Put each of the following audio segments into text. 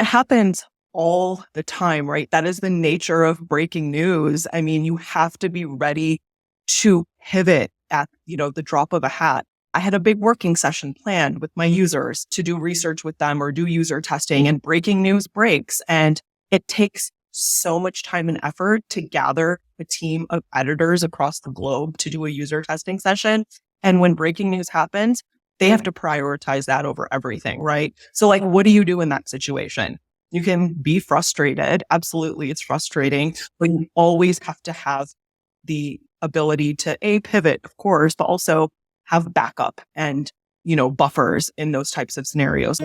It happens all the time, right? That is the nature of breaking news. I mean, you have to be ready to pivot at, the drop of a hat. I had a big working session planned with my users to do research with them or do user testing, and breaking news breaks. And it takes so much time and effort to gather a team of editors across the globe to do a user testing session. And when breaking news happens, they have to prioritize that over everything, right? So what do you do in that situation? You can be frustrated. Absolutely, it's frustrating, but you always have to have the ability to pivot, of course, but also have backup and, buffers in those types of scenarios.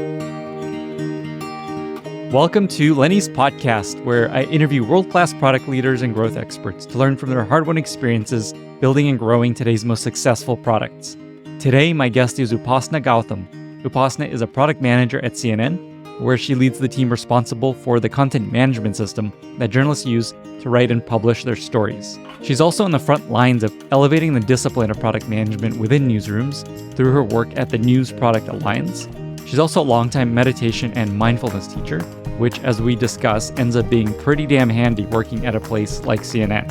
Welcome to Lenny's podcast, where I interview world-class product leaders and growth experts to learn from their hard-won experiences building and growing today's most successful products. Today, my guest is Upasna Gautam. Upasna is a product manager at CNN, where she leads the team responsible for the content management system that journalists use to write and publish their stories. She's also on the front lines of elevating the discipline of product management within newsrooms through her work at the News Product Alliance. She's also a longtime meditation and mindfulness teacher, which, as we discuss, ends up being pretty damn handy working at a place like CNN.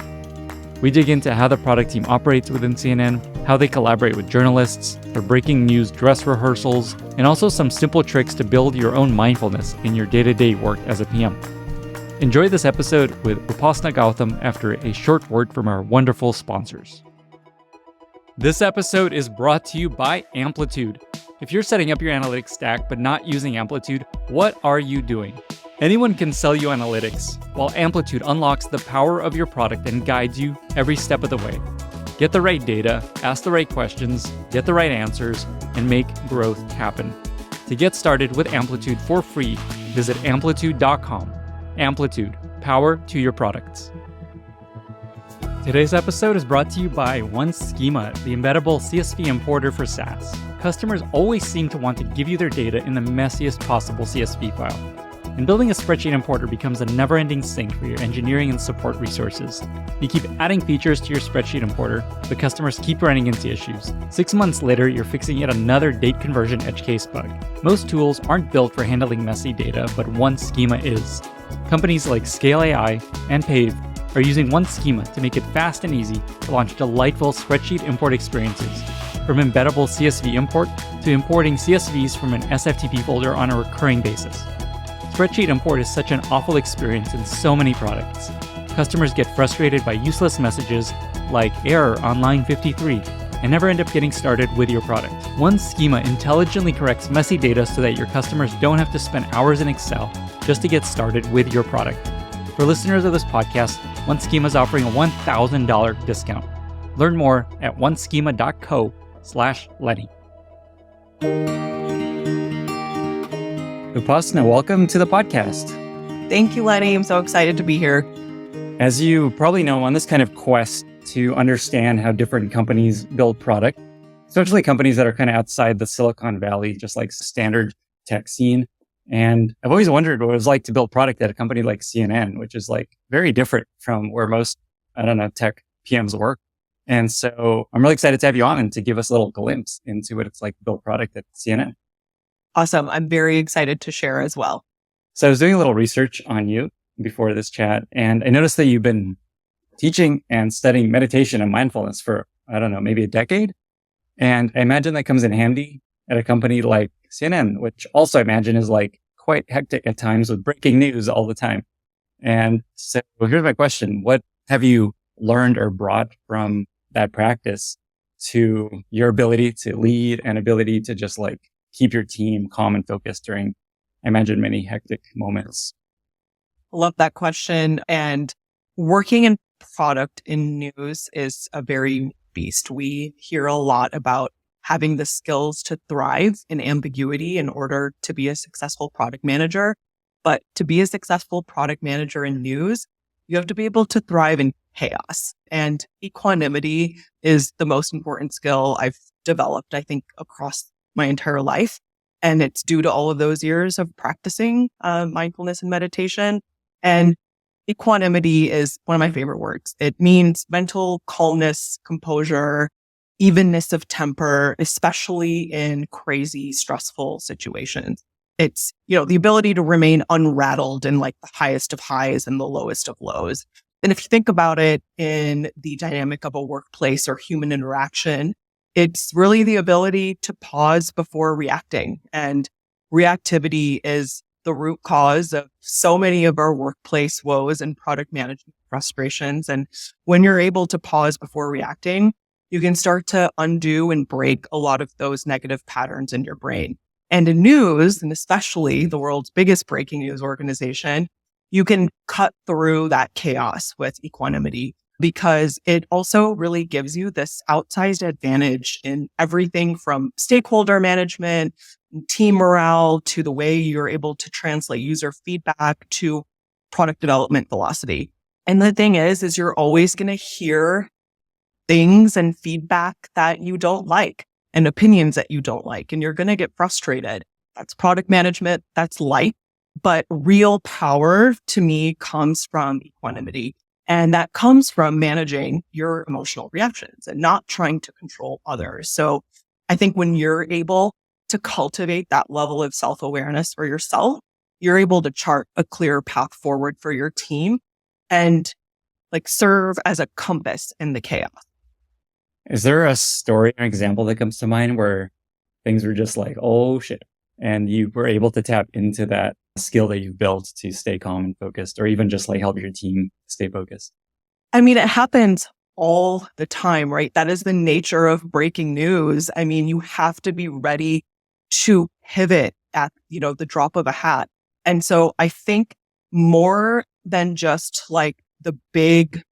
We dig into how the product team operates within CNN, how they collaborate with journalists, their breaking news dress rehearsals, and also some simple tricks to build your own mindfulness in your day-to-day work as a PM. Enjoy this episode with Upasna Gautam after a short word from our wonderful sponsors. This episode is brought to you by Amplitude. If you're setting up your analytics stack but not using Amplitude, what are you doing? Anyone can sell you analytics, while Amplitude unlocks the power of your product and guides you every step of the way. Get the right data, ask the right questions, get the right answers, and make growth happen. To get started with Amplitude for free, visit amplitude.com. Amplitude, power to your products. Today's episode is brought to you by OneSchema, the embeddable CSV importer for SaaS. Customers always seem to want to give you their data in the messiest possible CSV file. And building a spreadsheet importer becomes a never-ending sink for your engineering and support resources. You keep adding features to your spreadsheet importer, but customers keep running into issues. 6 months later, you're fixing yet another date conversion edge case bug. Most tools aren't built for handling messy data, but OneSchema is. Companies like Scale AI and Pave are using OneSchema to make it fast and easy to launch delightful spreadsheet import experiences, from embeddable CSV import to importing CSVs from an SFTP folder on a recurring basis. Spreadsheet import is such an awful experience in so many products. Customers get frustrated by useless messages like error on line 53 and never end up getting started with your product. OneSchema intelligently corrects messy data so that your customers don't have to spend hours in Excel just to get started with your product. For listeners of this podcast, OneSchema is offering a $1,000 discount. Learn more at oneschema.co/Lenny. Upasna, welcome to the podcast. Thank you, Lenny. I'm so excited to be here. As you probably know, on this kind of quest to understand how different companies build product, especially companies that are kind of outside the Silicon Valley, just like standard tech scene. And I've always wondered what it was like to build product at a company like CNN, which is like very different from where most, tech PMs work. And so I'm really excited to have you on and to give us a little glimpse into what it's like to build product at CNN. Awesome. I'm very excited to share as well. So I was doing a little research on you before this chat, and I noticed that you've been teaching and studying meditation and mindfulness for, maybe a decade. And I imagine that comes in handy at a company like CNN, which also I imagine is like quite hectic at times with breaking news all the time. And so here's my question. What have you learned or brought from that practice to your ability to lead and ability to just like keep your team calm and focused during, I imagine, many hectic moments? Love that question. And working in product in news is a very beast. We hear a lot about having the skills to thrive in ambiguity in order to be a successful product manager. But to be a successful product manager in news, you have to be able to thrive in chaos. And equanimity is the most important skill I've developed, I think, across my entire life. And it's due to all of those years of practicing mindfulness and meditation. And equanimity is one of my favorite words. It means mental calmness, composure, evenness of temper, especially in crazy, stressful situations. It's, the ability to remain unrattled in like the highest of highs and the lowest of lows. And if you think about it in the dynamic of a workplace or human interaction, it's really the ability to pause before reacting. And reactivity is the root cause of so many of our workplace woes and product management frustrations. And when you're able to pause before reacting, you can start to undo and break a lot of those negative patterns in your brain. And in news, and especially the world's biggest breaking news organization, you can cut through that chaos with equanimity because it also really gives you this outsized advantage in everything from stakeholder management, team morale, to the way you're able to translate user feedback to product development velocity. And the thing is you're always going to hear things and feedback that you don't like and opinions that you don't like, and you're going to get frustrated. That's product management. That's life. But real power to me comes from equanimity. And that comes from managing your emotional reactions and not trying to control others. So I think when you're able to cultivate that level of self-awareness for yourself, you're able to chart a clear path forward for your team and like serve as a compass in the chaos. Is there a story or example that comes to mind where things were just like, oh shit, and you were able to tap into that skill that you've built to stay calm and focused, or even just like help your team stay focused? I mean, it happens all the time, right? That is the nature of breaking news. I mean, you have to be ready to pivot at, the drop of a hat. And so I think more than just like the big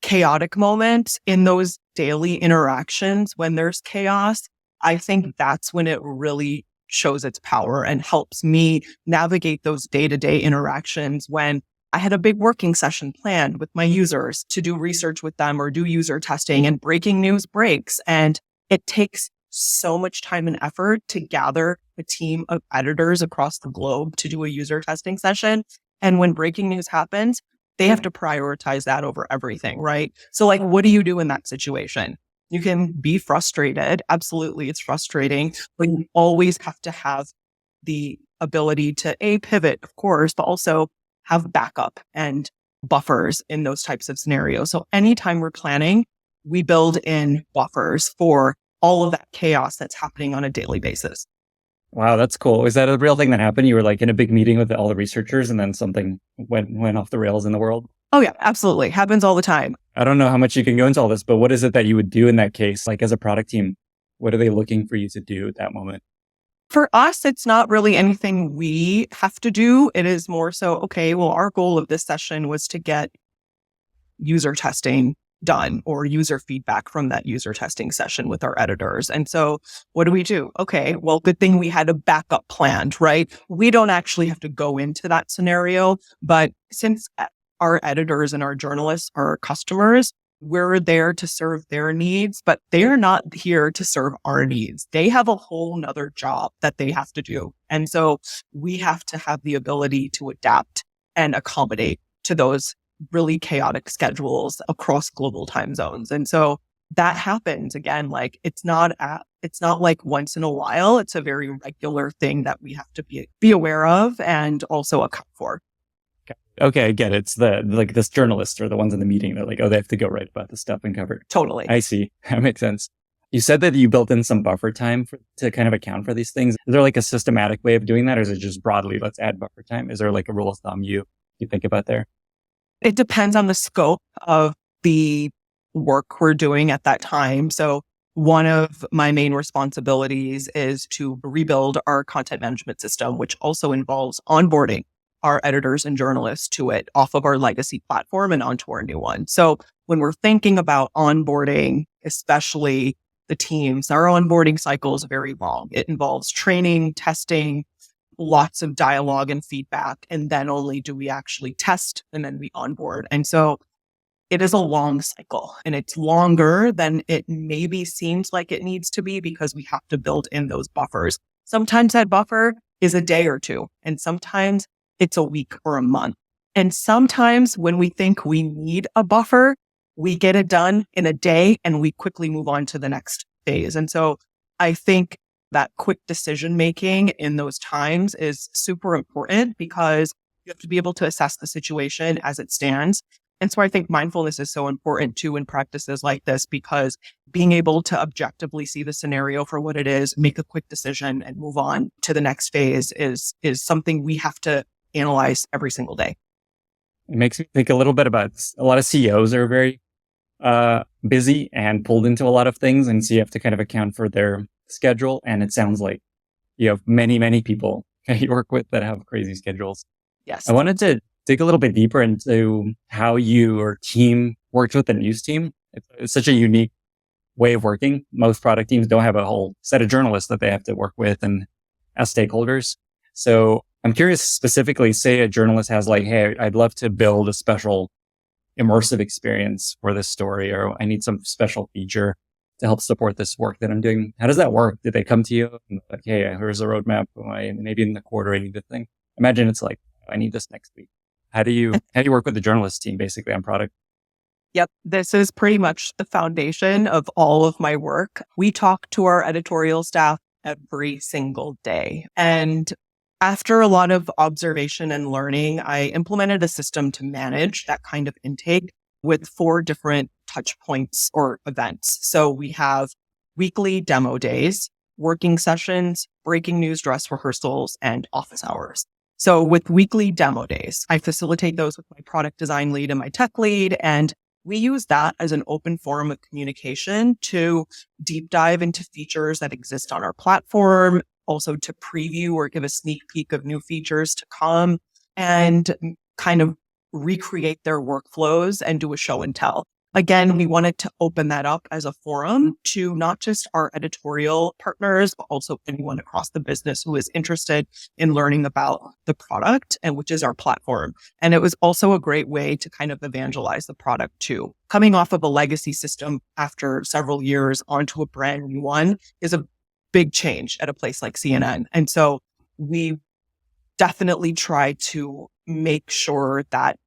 chaotic moment in those daily interactions when there's chaos, I think that's when it really shows its power and helps me navigate those day-to-day interactions when I had a big working session planned with my users to do research with them or do user testing, and breaking news breaks. And it takes so much time and effort to gather a team of editors across the globe to do a user testing session. And when breaking news happens, they have to prioritize that over everything, right? So like, what do you do in that situation? You can be frustrated. Absolutely, it's frustrating, but you always have to have the ability to pivot, of course, but also have backup and buffers in those types of scenarios. So anytime we're planning, we build in buffers for all of that chaos that's happening on a daily basis. Wow, that's cool. Is that a real thing that happened? You were like in a big meeting with all the researchers and then something went off the rails in the world? Oh yeah, absolutely. Happens all the time. I don't know how much you can go into all this, but what is it that you would do in that case? Like as a product team, what are they looking for you to do at that moment? For us, it's not really anything we have to do. It is more so, okay, well, our goal of this session was to get user testing done or user feedback from that user testing session with our editors. And so what do? Okay, well, good thing we had a backup planned, right? We don't actually have to go into that scenario, but since our editors and our journalists are our customers, we're there to serve their needs, but they're not here to serve our needs. They have a whole nother job that they have to do. And so we have to have the ability to adapt and accommodate to those really chaotic schedules across global time zones. And so that happens again, like it's not like once in a while. It's a very regular thing that we have to be aware of and also account for. Okay, I get it. It's like this journalists are the ones in the meeting. They're like, oh, they have to go write about this stuff and cover. Totally. I see. That makes sense. You said that you built in some buffer time to kind of account for these things. Is there like a systematic way of doing that? Or is it just broadly, let's add buffer time? Is there like a rule of thumb you think about there? It depends on the scope of the work we're doing at that time. So one of my main responsibilities is to rebuild our content management system, which also involves onboarding our editors and journalists to it off of our legacy platform and onto our new one. So when we're thinking about onboarding, especially the teams, our onboarding cycle is very long. It involves training, testing, lots of dialogue and feedback, and then only do we actually test and then we onboard. And so it is a long cycle, and it's longer than it maybe seems like it needs to be because we have to build in those buffers. Sometimes that buffer is a day or two, and sometimes it's a week or a month. And sometimes when we think we need a buffer, we get it done in a day and we quickly move on to the next phase. And so I think that quick decision making in those times is super important because you have to be able to assess the situation as it stands. And so I think mindfulness is so important too in practices like this, because being able to objectively see the scenario for what it is, make a quick decision and move on to the next phase is something we have to analyze every single day. It makes me think a little bit about a lot of CEOs are very busy and pulled into a lot of things. And so you have to kind of account for their schedule. And it sounds like you have many, many people you work with that have crazy schedules. Yes. I wanted to dig a little bit deeper into how you or team worked with the news team. It's such a unique way of working. Most product teams don't have a whole set of journalists that they have to work with and as stakeholders. So I'm curious specifically, say a journalist has like, hey, I'd love to build a special immersive experience for this story, or I need some special feature to help support this work that I'm doing. How does that work? Did they come to you and like, hey, here's a roadmap. Maybe in the quarter I need this thing. Imagine it's like, I need this next week. How do you work with the journalist team basically on product? Yep. This is pretty much the foundation of all of my work. We talk to our editorial staff every single day. And after a lot of observation and learning, I implemented a system to manage that kind of intake with 4 different touch points or events. So we have weekly demo days, working sessions, breaking news dress rehearsals, and office hours. So with weekly demo days, I facilitate those with my product design lead and my tech lead. And we use that as an open forum of communication to deep dive into features that exist on our platform, also to preview or give a sneak peek of new features to come and kind of recreate their workflows and do a show and tell. Again, we wanted to open that up as a forum to not just our editorial partners, but also anyone across the business who is interested in learning about the product and which is our platform. And it was also a great way to kind of evangelize the product too. Coming off of a legacy system after several years onto a brand new one is a big change at a place like CNN. And so we definitely try to make sure that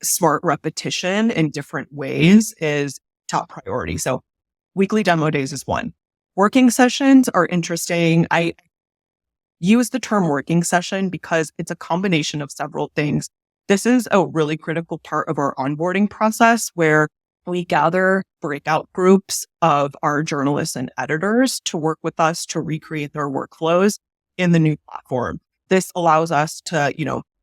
smart repetition in different ways is top priority. So weekly demo days is one. Working sessions are interesting. I use the term working session because it's a combination of several things. This is a really critical part of our onboarding process where we gather breakout groups of our journalists and editors to work with us to recreate their workflows in the new platform. This allows us to,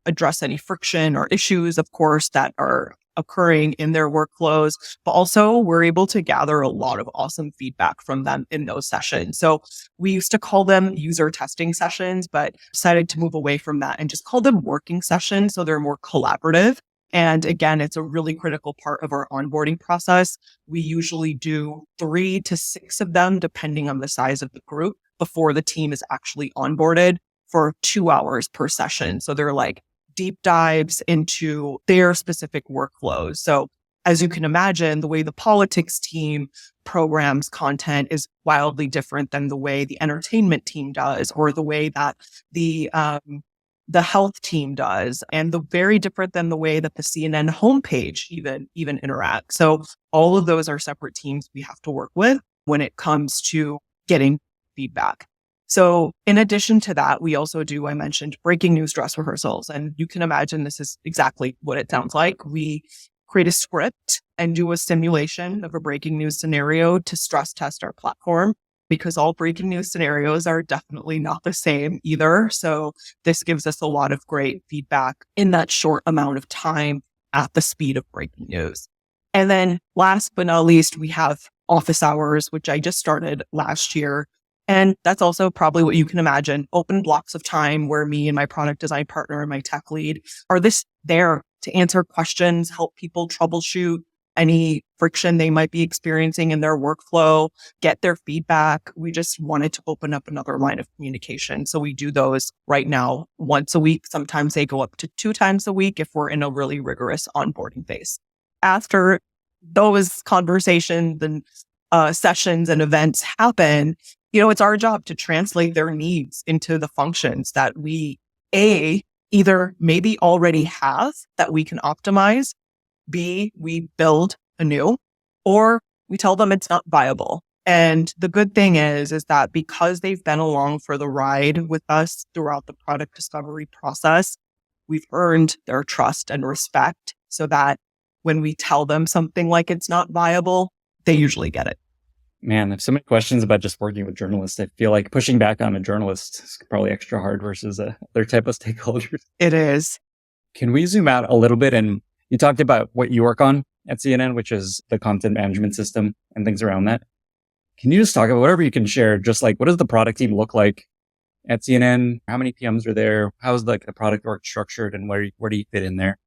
address any friction or issues, of course, that are occurring in their workflows, but also we're able to gather a lot of awesome feedback from them in those sessions. So we used to call them user testing sessions, but decided to move away from that and just call them working sessions. So they're more collaborative. And again, it's a really critical part of our onboarding process. We usually do 3 to 6 of them, depending on the size of the group, before the team is actually onboarded for 2 hours per session. So they're like deep dives into their specific workflows. So as you can imagine, the way the politics team programs content is wildly different than the way the entertainment team does, or the way that the health team does, and the very different than the way that the CNN homepage even interacts. So all of those are separate teams we have to work with when it comes to getting feedback. So in addition to that, we also do, I mentioned, breaking news dress rehearsals. And you can imagine this is exactly what it sounds like. We create a script and do a simulation of a breaking news scenario to stress test our platform, because all breaking news scenarios are definitely not the same either. So this gives us a lot of great feedback in that short amount of time at the speed of breaking news. And then last but not least, we have office hours, which I just started last year. And that's also probably what you can imagine, open blocks of time where me and my product design partner and my tech lead are there to answer questions, help people troubleshoot any friction they might be experiencing in their workflow, get their feedback. We just wanted to open up another line of communication. So we do those right now once a week. Sometimes they go up to 2 times a week if we're in a really rigorous onboarding phase. After those conversations and sessions and events happen, it's our job to translate their needs into the functions that we, A, either maybe already have that we can optimize, B, we build anew, or we tell them it's not viable. And the good thing is that because they've been along for the ride with us throughout the product discovery process, we've earned their trust and respect so that when we tell them something like it's not viable, they usually get it. Man, I have so many questions about just working with journalists. I feel like pushing back on a journalist is probably extra hard versus other type of stakeholders. It is. Can we zoom out a little bit? And you talked about what you work on at CNN, which is the content management system and things around that. Can you just talk about whatever you can share? Just like, what does the product team look like at CNN? How many PMs are there? How's like the product work structured, and where do you fit in there?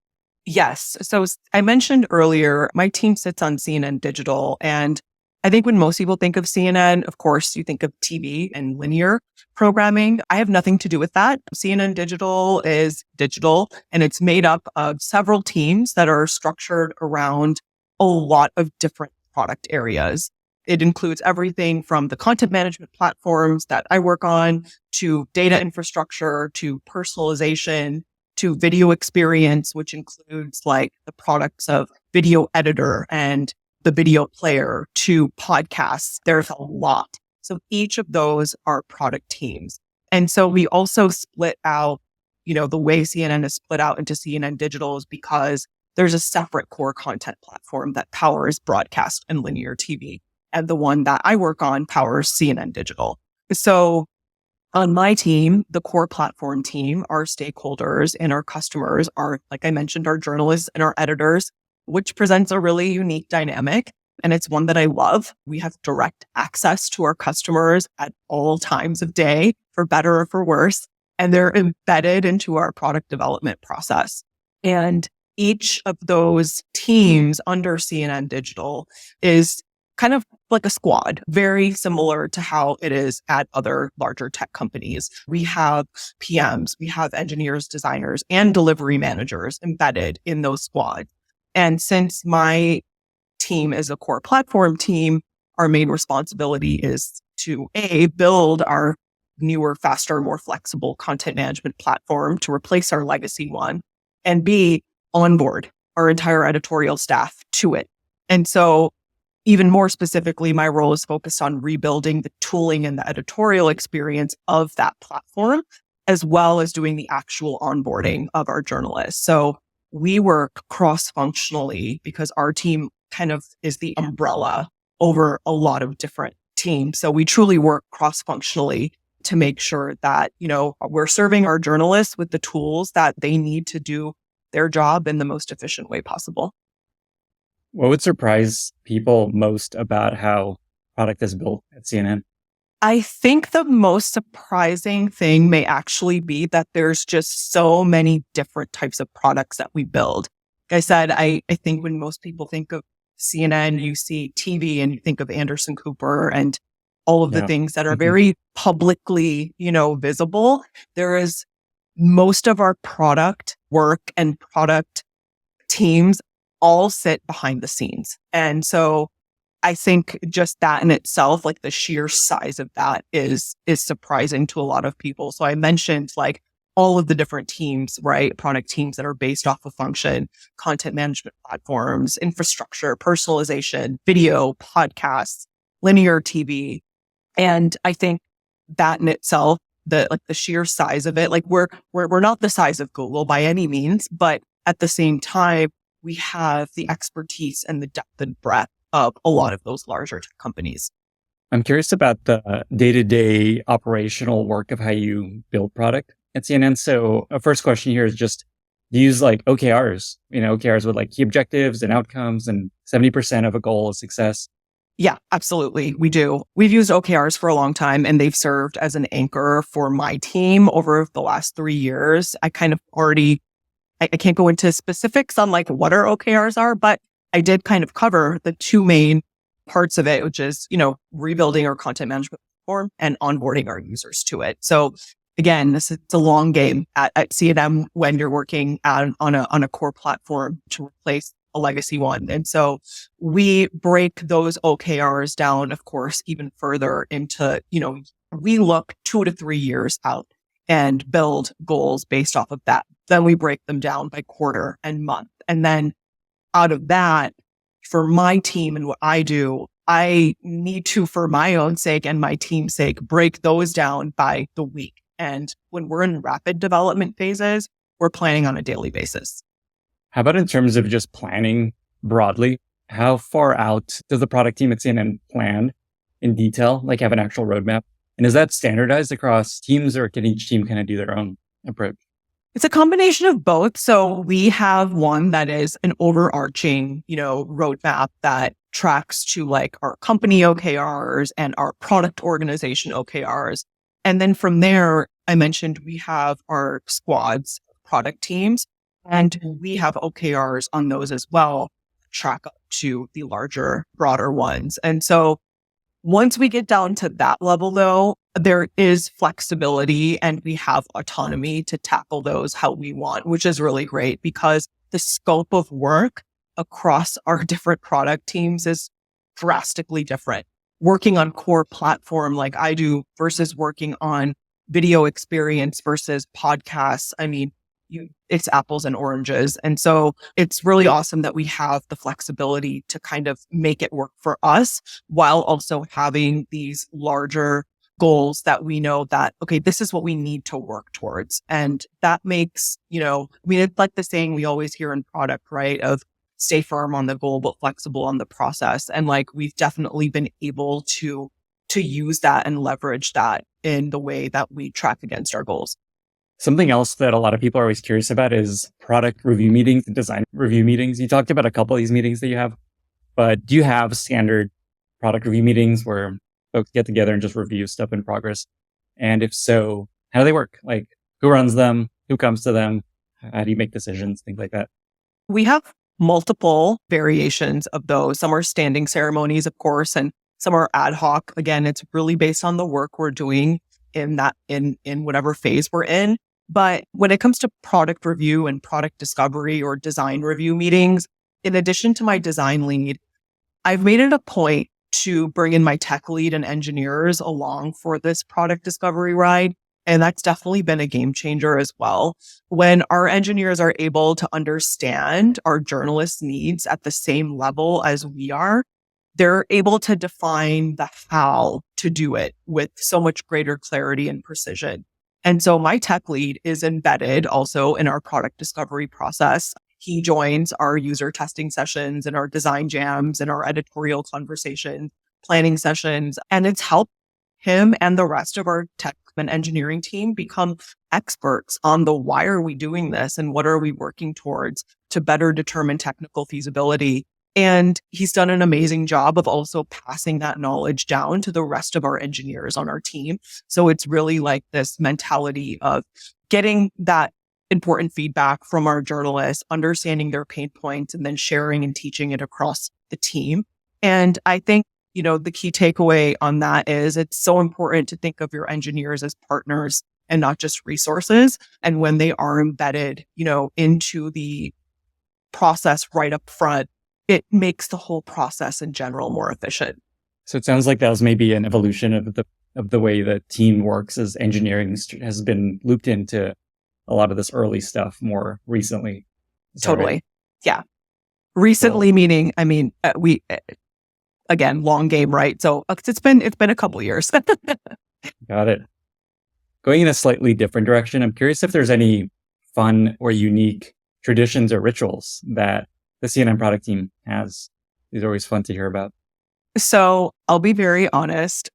Yes. So I mentioned earlier, my team sits on CNN Digital. And I think when most people think of CNN, of course, you think of TV and linear programming. I have nothing to do with that. CNN Digital is digital, and it's made up of several teams that are structured around a lot of different product areas. It includes everything from the content management platforms that I work on to data infrastructure to personalization to video experience, which includes like the products of video editor and the video player to podcasts. There's a lot. So each of those are product teams. And so we also split out, the way CNN is split out into CNN Digital is because there's a separate core content platform that powers broadcast and linear TV. And the one that I work on powers CNN Digital. So on my team, the core platform team, our stakeholders and our customers are, like I mentioned, our journalists and our editors, which presents a really unique dynamic. And it's one that I love. We have direct access to our customers at all times of day, for better or for worse. And they're embedded into our product development process. And each of those teams under CNN Digital is kind of like a squad, very similar to how it is at other larger tech companies. We have PMs, we have engineers, designers, and delivery managers embedded in those squads. And since my team is a core platform team, our main responsibility is to build our newer, faster, more flexible content management platform to replace our legacy one, and B, onboard our entire editorial staff to it. And so even more specifically, my role is focused on rebuilding the tooling and the editorial experience of that platform, as well as doing the actual onboarding of our journalists. So we work cross-functionally because our team kind of is the umbrella over a lot of different teams. So we truly work cross-functionally to make sure that, we're serving our journalists with the tools that they need to do their job in the most efficient way possible. What would surprise people most about how product is built at CNN? I think the most surprising thing may actually be that there's just so many different types of products that we build. Like I said, I think when most people think of CNN, you see TV and you think of Anderson Cooper and all of the things that are very publicly, visible. There is most of our product work and product teams all sit behind the scenes. And so I think just that in itself, like the sheer size of that is surprising to a lot of people. So I mentioned like all of the different teams, right? Product teams that are based off of function, content management platforms, infrastructure, personalization, video, podcasts, linear TV. And I think that in itself, the sheer size of it, like we're not the size of Google by any means, but at the same time, we have the expertise and the depth and breadth of a lot of those larger tech companies. I'm curious about the day-to-day operational work of how you build product at CNN. So a first question here is just, do you use like OKRs, OKRs with like key objectives and outcomes and 70% of a goal is success? Yeah, absolutely. We do. We've used OKRs for a long time, and they've served as an anchor for my team over the last 3 years. I kind of already I can't go into specifics on like what our OKRs are, but I did kind of cover the two main parts of it, which is, rebuilding our content management platform and onboarding our users to it. So again, it's a long game at CNN when you're working on a core platform to replace a legacy one. And so we break those OKRs down, of course, even further into, we look 2 to 3 years out and build goals based off of that. Then we break them down by quarter and month. And then out of that, for my team and what I do, I need to, for my own sake and my team's sake, break those down by the week. And when we're in rapid development phases, we're planning on a daily basis. How about in terms of just planning broadly? How far out does the product team it's in and plan in detail, like have an actual roadmap? And is that standardized across teams, or can each team kind of do their own approach? It's a combination of both. So we have one that is an overarching, roadmap that tracks to like our company OKRs and our product organization OKRs. And then from there, I mentioned we have our squads, product teams, and we have OKRs on those as well, track up to the larger, broader ones. And so once we get down to that level, though, there is flexibility and we have autonomy to tackle those how we want, which is really great because the scope of work across our different product teams is drastically different. Working on core platform like I do versus working on video experience versus podcasts. I mean, it's apples and oranges. And so it's really awesome that we have the flexibility to kind of make it work for us while also having these larger goals that we know that, okay, this is what we need to work towards. And that makes, it's like the saying we always hear in product, right? Of stay firm on the goal, but flexible on the process. And like, we've definitely been able to use that and leverage that in the way that we track against our goals. Something else that a lot of people are always curious about is product review meetings and design review meetings. You talked about a couple of these meetings that you have, but do you have standard product review meetings where folks get together and just review stuff in progress? And if so, how do they work? Like, who runs them? Who comes to them? How do you make decisions? Things like that. We have multiple variations of those. Some are standing ceremonies, of course, and some are ad hoc. Again, it's really based on the work we're doing in whatever phase we're in. But when it comes to product review and product discovery or design review meetings, in addition to my design lead, I've made it a point to bring in my tech lead and engineers along for this product discovery ride. And that's definitely been a game changer as well. When our engineers are able to understand our journalists' needs at the same level as we are, they're able to define the how to do it with so much greater clarity and precision. And so my tech lead is embedded also in our product discovery process. He joins our user testing sessions and our design jams and our editorial conversation planning sessions. And it's helped him and the rest of our tech and engineering team become experts on the why are we doing this and what are we working towards to better determine technical feasibility. And he's done an amazing job of also passing that knowledge down to the rest of our engineers on our team. So it's really like this mentality of getting that important feedback from our journalists, understanding their pain points, and then sharing and teaching it across the team. And I think, the key takeaway on that is it's so important to think of your engineers as partners and not just resources. And when they are embedded, into the process right up front, it makes the whole process in general more efficient. So it sounds like that was maybe an evolution of the way the team works as engineering has been looped into a lot of this early stuff more recently. Totally. Right? Yeah. Recently, meaning, we, again, long game, right? So it's been a couple years. Got it. Going in a slightly different direction, I'm curious if there's any fun or unique traditions or rituals that the CNN product team has. These are always fun to hear about. So I'll be very honest.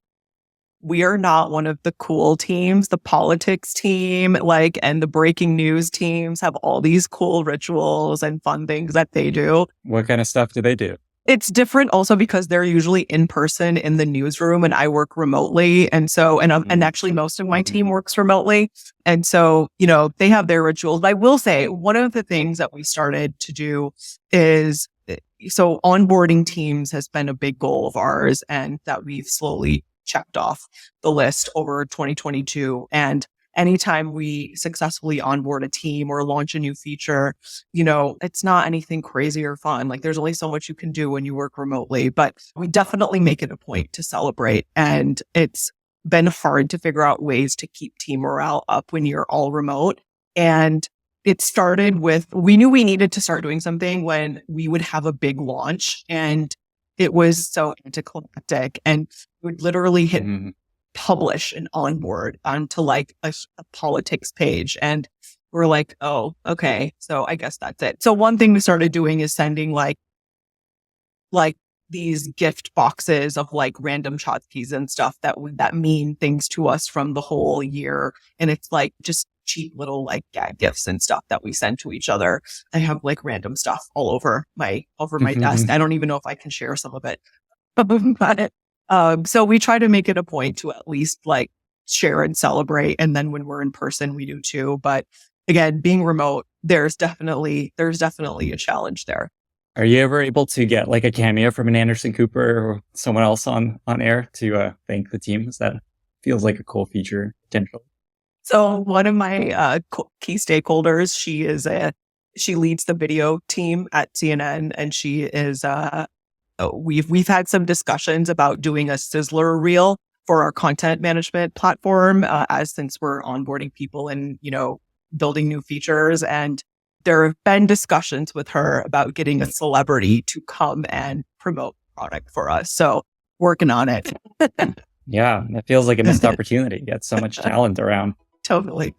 We are not one of the cool teams. The politics team, and the breaking news teams have all these cool rituals and fun things that they do. What kind of stuff do they do? It's different also because they're usually in person in the newsroom and I work remotely. And so, and actually most of my team works remotely. And so, they have their rituals. But I will say one of the things that we started to do is, so onboarding teams has been a big goal of ours and that we've slowly checked off the list over 2022. And anytime we successfully onboard a team or launch a new feature, it's not anything crazy or fun. Like there's only so much you can do when you work remotely, but we definitely make it a point to celebrate. And it's been hard to figure out ways to keep team morale up when you're all remote. And it started with, we knew we needed to start doing something when we would have a big launch and It was so anticlimactic, and we would literally hit publish and onboard onto like a politics page. And we're like, oh, okay. So I guess that's it. So one thing we started doing is sending like these gift boxes of like random tchotchkes and stuff that mean things to us from the whole year. And it's like just cheap little like gag gifts and stuff that we send to each other. I have like random stuff all over my desk. I don't even know if I can share some of it. But so we try to make it a point to at least like share and celebrate. And then when we're in person, we do too. But again, being remote, there's definitely a challenge there. Are you ever able to get like a cameo from an Anderson Cooper or someone else on air to thank the team? That feels like a cool feature potential. So one of my key stakeholders, she leads the video team at CNN, and she is we've had some discussions about doing a sizzler reel for our content management platform, since we're onboarding people and building new features. And there have been discussions with her about getting a celebrity to come and promote product for us. So working on it. Yeah, it feels like a missed opportunity. You got so much talent around. Totally.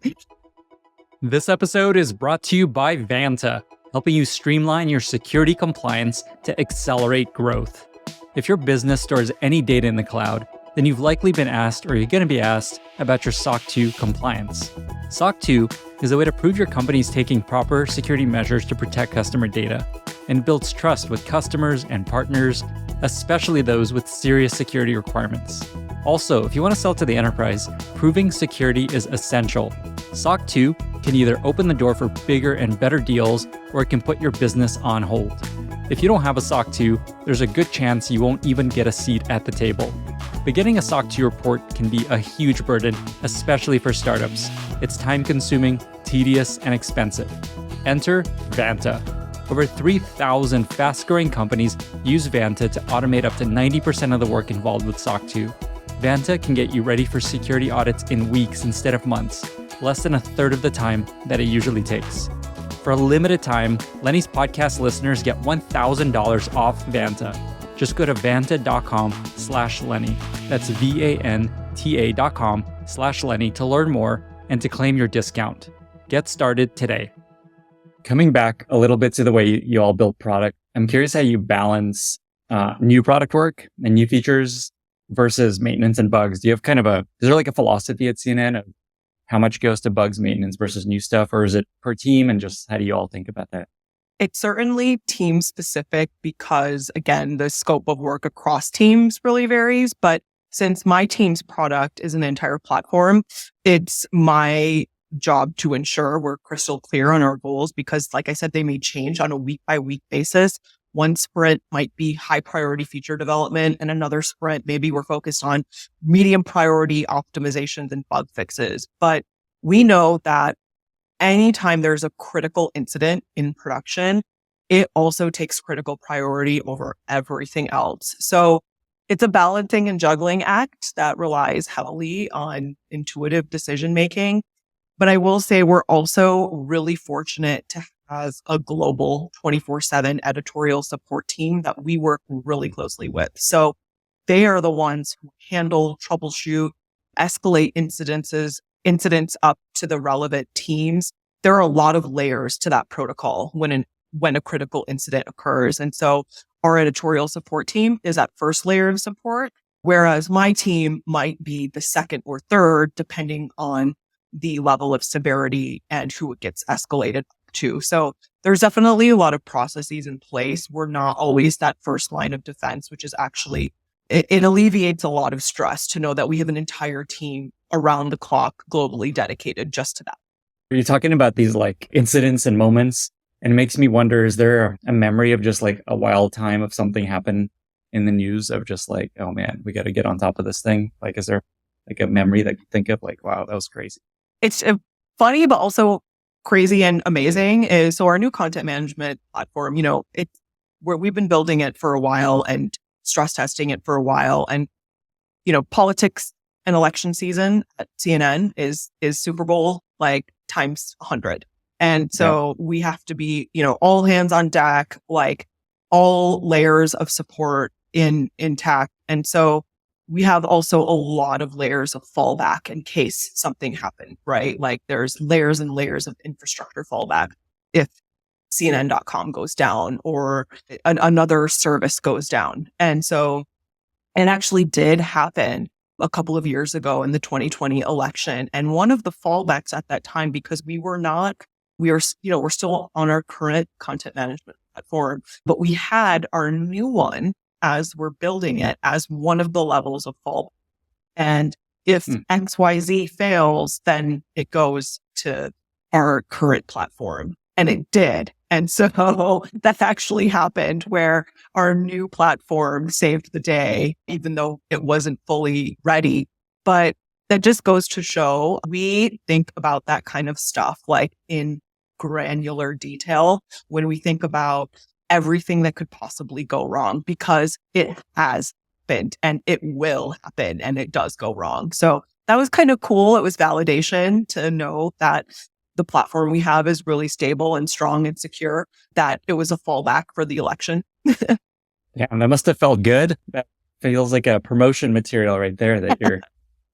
This episode is brought to you by Vanta, helping you streamline your security compliance to accelerate growth. If your business stores any data in the cloud, then you've likely been asked, or you're going to be asked, about your SOC 2 compliance. SOC 2 is a way to prove your company is taking proper security measures to protect customer data, and builds trust with customers and partners, especially those with serious security requirements. Also, if you want to sell to the enterprise, proving security is essential. SOC 2 can either open the door for bigger and better deals, or it can put your business on hold. If you don't have a SOC 2, there's a good chance you won't even get a seat at the table. But getting a SOC 2 report can be a huge burden, especially for startups. It's time-consuming, tedious, and expensive. Enter Vanta. Over 3,000 fast-growing companies use Vanta to automate up to 90% of the work involved with SOC 2. Vanta can get you ready for security audits in weeks instead of months, less than a third of the time that it usually takes. For a limited time, Lenny's podcast listeners get $1,000 off Vanta. Just go to vanta.com/Lenny. That's VANTA.com/Lenny to learn more and to claim your discount. Get started today. Coming back a little bit to the way you all build product, I'm curious how you balance new product work and new features versus maintenance and bugs. Do you have is there like a philosophy at CNN of how much goes to bugs, maintenance versus new stuff, or is it per team, and just how do you all think about that? It's certainly team specific because, again, the scope of work across teams really varies. But since my team's product is an entire platform, it's my job to ensure we're crystal clear on our goals because, like I said, they may change on a week by week basis. One sprint might be high priority feature development, and another sprint, maybe we're focused on medium priority optimizations and bug fixes. But we know that anytime there's a critical incident in production, it also takes critical priority over everything else. So it's a balancing and juggling act that relies heavily on intuitive decision making. But I will say we're also really fortunate to have a global 24/7 editorial support team that we work really closely with. So they are the ones who handle, troubleshoot, escalate incidents up to the relevant teams. There are a lot of layers to that protocol when a critical incident occurs. And so our editorial support team is that first layer of support, whereas my team might be the second or third, depending on the level of severity and who it gets escalated to. So there's definitely a lot of processes in place. We're not always that first line of defense, which is actually, it alleviates a lot of stress to know that we have an entire team around the clock globally dedicated just to that. You're talking about these like incidents and moments, and it makes me wonder, is there a memory of just like a wild time of something happened in the news of just like, oh man, we got to get on top of this thing? Like, is there like a memory that you think of like, wow, that was crazy? It's funny, but also crazy and amazing is, so our new content management platform, we've been building it for a while and stress testing it for a while. And, politics and election season at CNN is Super Bowl, like times 100. And so we have to be, all hands on deck, like all layers of support in intact. And so we have also a lot of layers of fallback in case something happened, right? Like there's layers and layers of infrastructure fallback if CNN.com goes down or another service goes down. And so it actually did happen a couple of years ago in the 2020 election. And one of the fallbacks at that time, because we're still on our current content management platform, but we had our new one as we're building it as one of the levels of fallback. And if XYZ fails, then it goes to our current platform. And it did. And so that actually happened where our new platform saved the day, even though it wasn't fully ready. But that just goes to show we think about that kind of stuff like in granular detail when we think about everything that could possibly go wrong, because it has happened and it will happen and it does go wrong. So that was kind of cool. It was validation to know that the platform we have is really stable and strong and secure, that it was a fallback for the election. Yeah, and that must have felt good. That feels like a promotion material right there, that your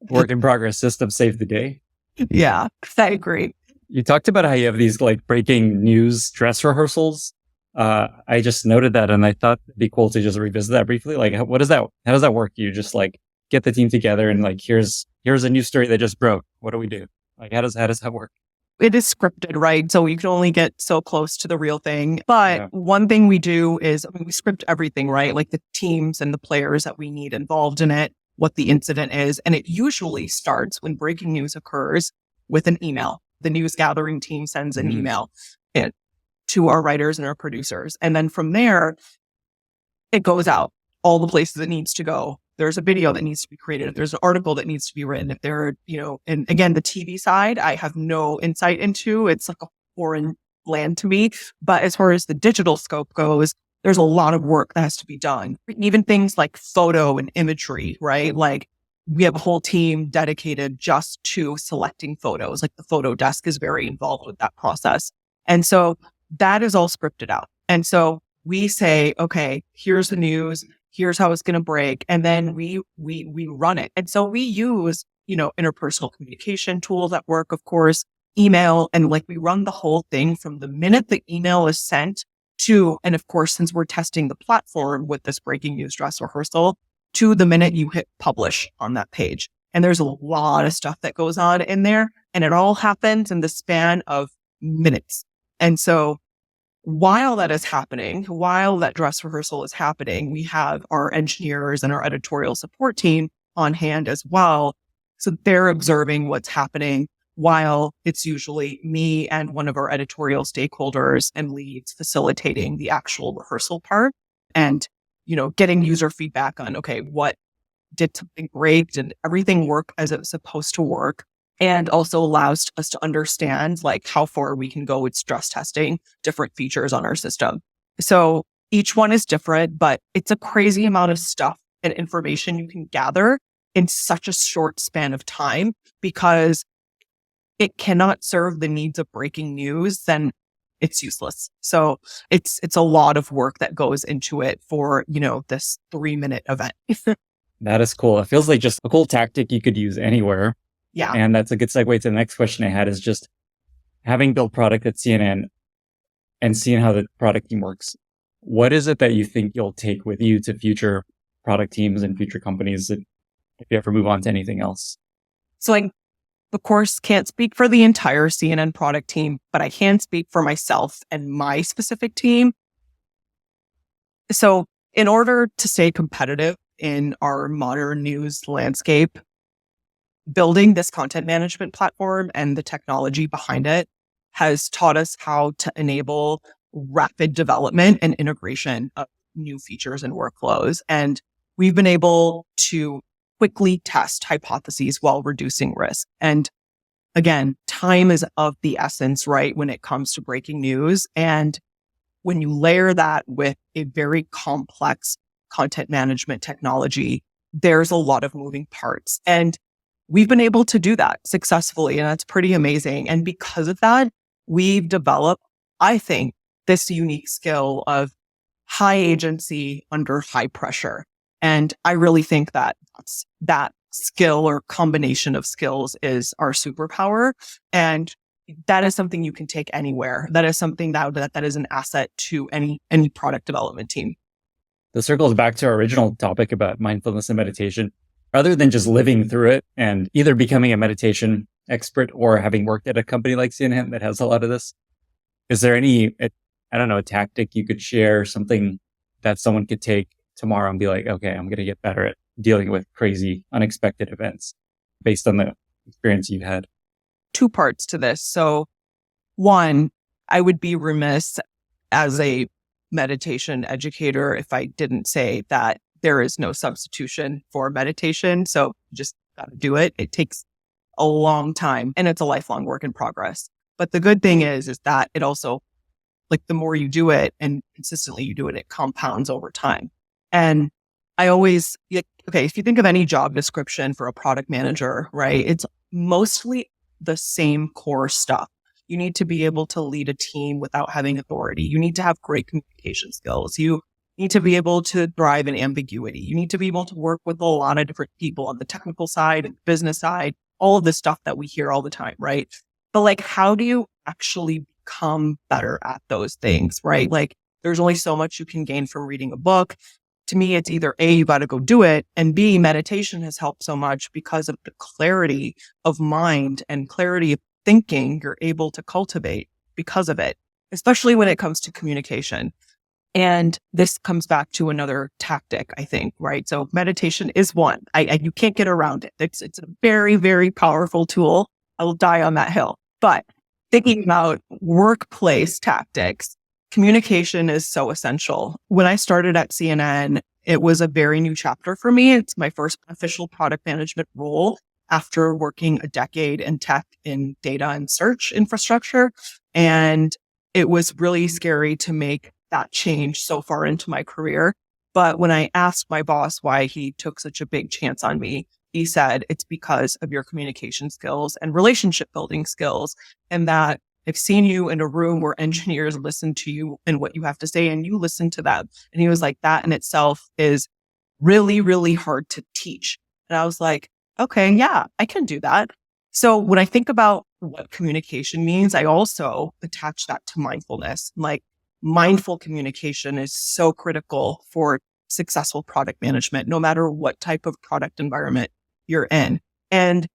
work in progress system saved the day. Yeah, I agree. You talked about how you have these like breaking news dress rehearsals. I just noted that, and I thought it'd be cool to just revisit that briefly. Like, how does that work? You just like get the team together and like, here's a new story that just broke. What do we do? Like, how does that work? It is scripted, right? So you can only get so close to the real thing. But one thing we do is, we script everything, right? Like the teams and the players that we need involved in it, what the incident is. And it usually starts when breaking news occurs with an email. The news gathering team sends an email to our writers and our producers. And then from there, it goes out all the places it needs to go. There's a video that needs to be created. If there's an article that needs to be written, if there are, and again, the TV side, I have no insight into. It's like a foreign land to me. But as far as the digital scope goes, there's a lot of work that has to be done. Even things like photo and imagery, right? Like we have a whole team dedicated just to selecting photos. Like the photo desk is very involved with that process. And so that is all scripted out. And so we say, okay, here's the news. Here's how it's going to break. And then we run it. And so we use, interpersonal communication tools at work, of course, email. And like we run the whole thing from the minute the email is sent to, and of course, since we're testing the platform with this breaking news dress rehearsal, to the minute you hit publish on that page. And there's a lot of stuff that goes on in there. And it all happens in the span of minutes. And so while that is happening, while that dress rehearsal is happening, we have our engineers and our editorial support team on hand as well. So they're observing what's happening while it's usually me and one of our editorial stakeholders and leads facilitating the actual rehearsal part and, getting user feedback on, okay, what did something break? Did everything work as it was supposed to work? And also allows us to understand like how far we can go with stress testing different features on our system. So each one is different, but it's a crazy amount of stuff and information you can gather in such a short span of time, because it cannot serve the needs of breaking news, then it's useless. So it's a lot of work that goes into it for, this 3-minute event. That is cool. It feels like just a cool tactic you could use anywhere. Yeah. And that's a good segue to the next question I had, is just having built product at CNN and seeing how the product team works. What is it that you think you'll take with you to future product teams and future companies if you ever move on to anything else? So I, of course, can't speak for the entire CNN product team, but I can speak for myself and my specific team. So in order to stay competitive in our modern news landscape, building this content management platform and the technology behind it has taught us how to enable rapid development and integration of new features and workflows. And we've been able to quickly test hypotheses while reducing risk. And again, time is of the essence, right, when it comes to breaking news. And when you layer that with a very complex content management technology, there's a lot of moving parts. And we've been able to do that successfully, and that's pretty amazing. And because of that, we've developed, I think, this unique skill of high agency under high pressure. And I really think that that skill or combination of skills is our superpower. And that is something you can take anywhere. That is something that is an asset to any product development team. This circles back to our original topic about mindfulness and meditation. Rather than just living through it and either becoming a meditation expert or having worked at a company like CNN that has a lot of this, is there any, a tactic you could share, something that someone could take tomorrow and be like, okay, I'm going to get better at dealing with crazy, unexpected events based on the experience you've had? Two parts to this. So one, I would be remiss as a meditation educator if I didn't say that there is no substitution for meditation. So you just got to do it. It takes a long time and it's a lifelong work in progress. But the good thing is that it also, like, the more you do it and consistently you do it, it compounds over time. And I always, okay, if you think of any job description for a product manager, right, it's mostly the same core stuff. You need to be able to lead a team without having authority. You need to have great communication skills. You need to be able to thrive in ambiguity. You need to be able to work with a lot of different people on the technical side and business side, all of this stuff that we hear all the time, right? But like, how do you actually become better at those things, right? Like, there's only so much you can gain from reading a book. To me, it's either A, you got to go do it, and B, meditation has helped so much because of the clarity of mind and clarity of thinking you're able to cultivate because of it, especially when it comes to communication. And this comes back to another tactic, I think, right? So meditation is one. You can't get around it. It's a very, very powerful tool. I will die on that hill. But thinking about workplace tactics, communication is so essential. When I started at CNN, it was a very new chapter for me. It's my first official product management role after working a decade in tech in data and search infrastructure. And it was really scary to make that change so far into my career. But when I asked my boss why he took such a big chance on me, he said, it's because of your communication skills and relationship building skills. And that I've seen you in a room where engineers listen to you and what you have to say, and you listen to them. And he was like, that in itself is really, really hard to teach. And I was like, okay, yeah, I can do that. So when I think about what communication means, I also attach that to mindfulness. Like, mindful communication is so critical for successful product management, no matter what type of product environment you're in. And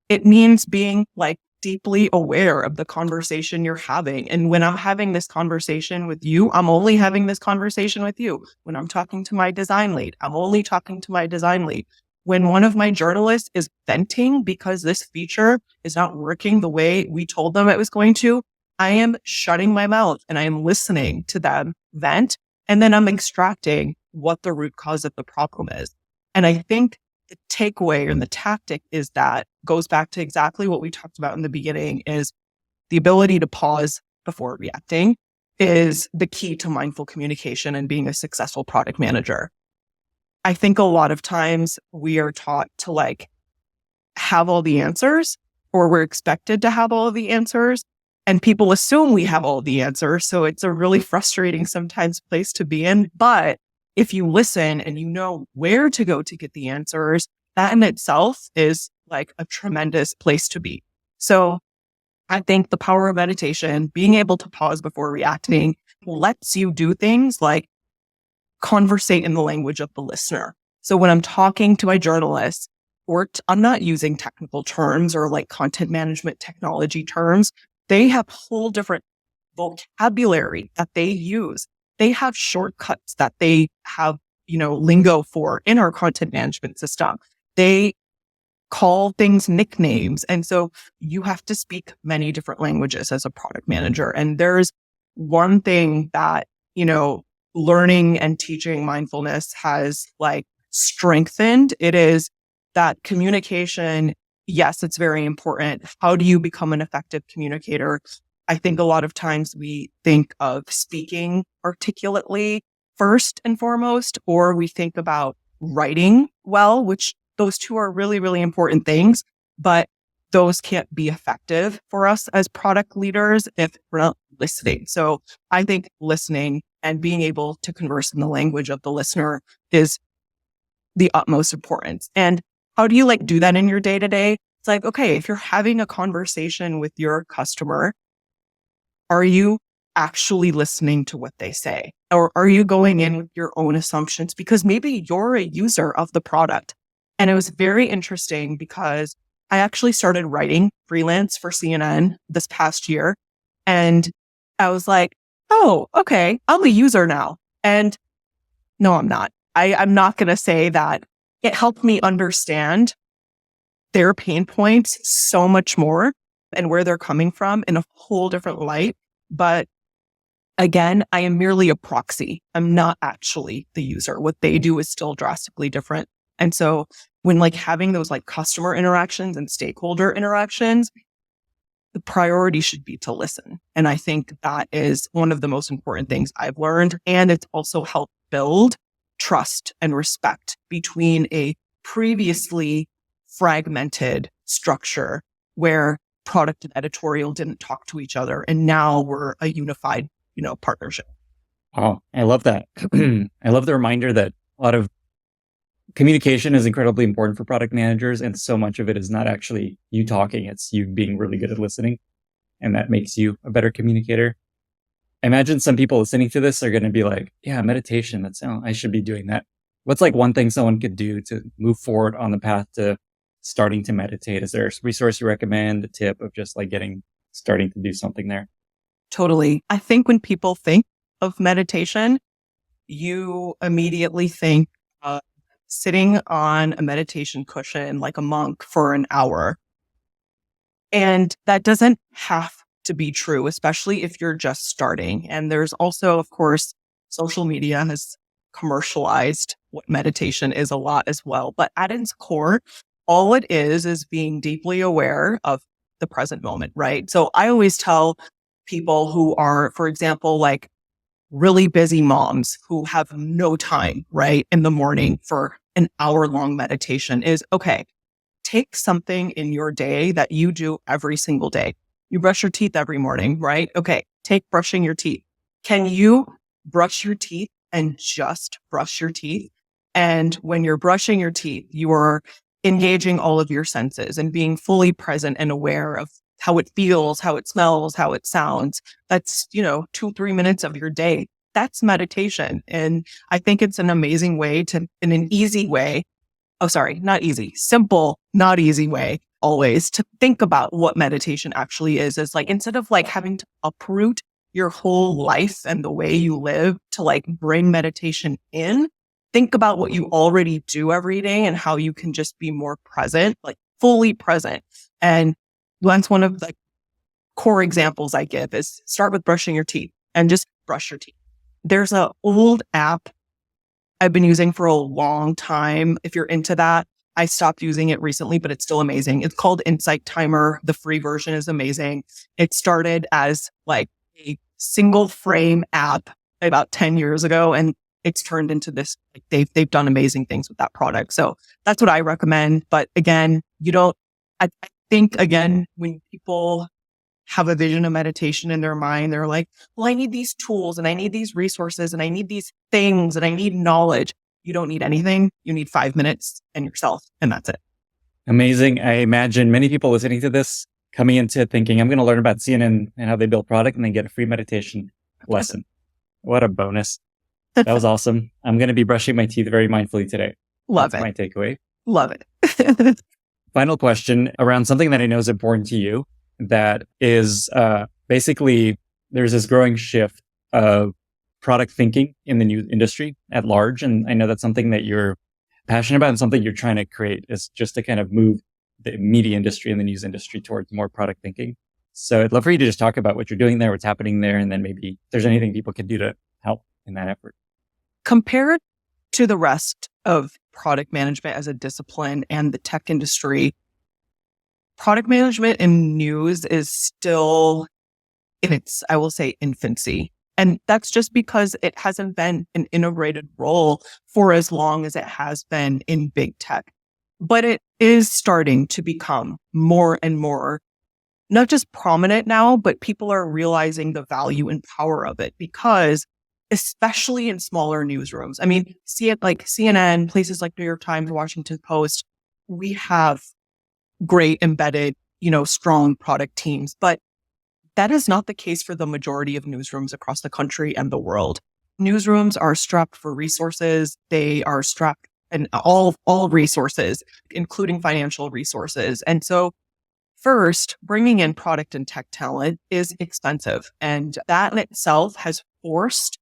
it means being like deeply aware of the conversation you're having. And when I'm having this conversation with you, I'm only having this conversation with you. When I'm talking to my design lead, I'm only talking to my design lead. When one of my journalists is venting because this feature is not working the way we told them it was going to, I am shutting my mouth and I am listening to them vent. And then I'm extracting what the root cause of the problem is. And I think the takeaway and the tactic is that goes back to exactly what we talked about in the beginning, is the ability to pause before reacting is the key to mindful communication and being a successful product manager. I think a lot of times we are taught to like have all the answers, or we're expected to have all of the answers, and people assume we have all the answers. So it's a really frustrating sometimes place to be in. But if you listen and you know where to go to get the answers, that in itself is like a tremendous place to be. So I think the power of meditation, being able to pause before reacting, lets you do things like conversate in the language of the listener. So when I'm talking to my journalists, I'm not using technical terms or like content management technology terms. They have whole different vocabulary that they use. They have shortcuts that they have, lingo for in our content management system. They call things nicknames. And so you have to speak many different languages as a product manager. And there's one thing that, learning and teaching mindfulness has like strengthened. It is that communication. Yes, it's very important. How do you become an effective communicator? I think a lot of times we think of speaking articulately first and foremost, or we think about writing well, which those two are really, really important things, but those can't be effective for us as product leaders if we're not listening. So I think listening and being able to converse in the language of the listener is the utmost importance. And how do you do that in your day to day? It's like, okay, if you're having a conversation with your customer, are you actually listening to what they say? Or are you going in with your own assumptions? Because maybe you're a user of the product. And it was very interesting because I actually started writing freelance for CNN this past year. And I was like, oh, okay, I'm a user now. And no, I'm not. I'm not going to say that. It helped me understand their pain points so much more and where they're coming from in a whole different light. But again, I am merely a proxy. I'm not actually the user. What they do is still drastically different. And so when having those customer interactions and stakeholder interactions, the priority should be to listen. And I think that is one of the most important things I've learned. And it's also helped build trust and respect between a previously fragmented structure where product and editorial didn't talk to each other. And now we're a unified, partnership. Oh, I love that. I love the reminder that a lot of communication is incredibly important for product managers. And so much of it is not actually you talking. It's you being really good at listening. And that makes you a better communicator. I imagine some people listening to this are going to be like, yeah, meditation. I should be doing that. What's one thing someone could do to move forward on the path to starting to meditate? Is there a resource you recommend, a tip of just starting to do something there? Totally. I think when people think of meditation, you immediately think sitting on a meditation cushion like a monk for an hour. And that doesn't have to be true, especially if you're just starting. And there's also, of course, social media has commercialized what meditation is a lot as well. But at its core, all it is being deeply aware of the present moment, right? So I always tell people who are, for example, really busy moms who have no time, right, in the morning for an hour-long meditation is, okay, take something in your day that you do every single day. You brush your teeth every morning, right? Okay, take brushing your teeth. Can you brush your teeth and just brush your teeth? And when you're brushing your teeth, you are engaging all of your senses and being fully present and aware of how it feels, how it smells, how it sounds. That's, 2-3 minutes of your day. That's meditation. And I think it's an amazing way in an easy way. Oh, sorry, not easy, simple, not easy way always to think about what meditation actually is instead of having to uproot your whole life and the way you live to bring meditation in, think about what you already do every day and how you can just be more present, fully present. And that's one of the core examples I give is start with brushing your teeth and just brush your teeth. There's an old app I've been using for a long time. If you're into that, I stopped using it recently, but it's still amazing. It's called Insight Timer. The free version is amazing. It started as a single frame app about 10 years ago, and it's turned into this, they've done amazing things with that product. So that's what I recommend. But again, I think again, when people have a vision of meditation in their mind, they're like, well, I need these tools and I need these resources and I need these things and I need knowledge. You don't need anything. You need 5 minutes and yourself, and that's it. Amazing. I imagine many people listening to this coming into thinking, I'm going to learn about CNN and how they build product and then get a free meditation lesson. What a bonus. That was awesome. I'm going to be brushing my teeth very mindfully today. That's my takeaway. Love it. Final question around something that I know is important to you. That is basically there's this growing shift of product thinking in the news industry at large. And I know that's something that you're passionate about and something you're trying to create is just to kind of move the media industry and the news industry towards more product thinking. So I'd love for you to just talk about what you're doing there, what's happening there, and then maybe if there's anything people can do to help in that effort. Compared to the rest of product management as a discipline and the tech industry, product management in news is still in its, I will say, infancy. And that's just because it hasn't been an integrated role for as long as it has been in big tech. But it is starting to become more and more, not just prominent now, but people are realizing the value and power of it because especially in smaller newsrooms. I mean, see it like CNN, places like New York Times, Washington Post, we have great embedded, strong product teams, but that is not the case for the majority of newsrooms across the country and the world. Newsrooms are strapped for resources. They are strapped and all resources, including financial resources. And so first, bringing in product and tech talent is expensive. And that in itself has forced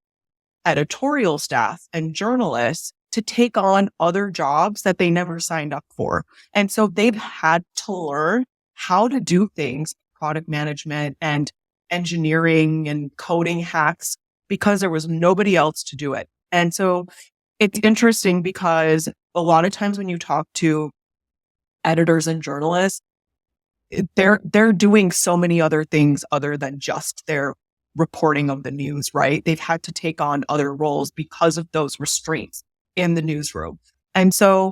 editorial staff and journalists to take on other jobs that they never signed up for. And so they've had to learn how to do things, product management and engineering and coding hacks, because there was nobody else to do it. And so it's interesting because a lot of times when you talk to editors and journalists, they're doing so many other things other than just their reporting of the news, right? They've had to take on other roles because of those restraints in the newsroom. And so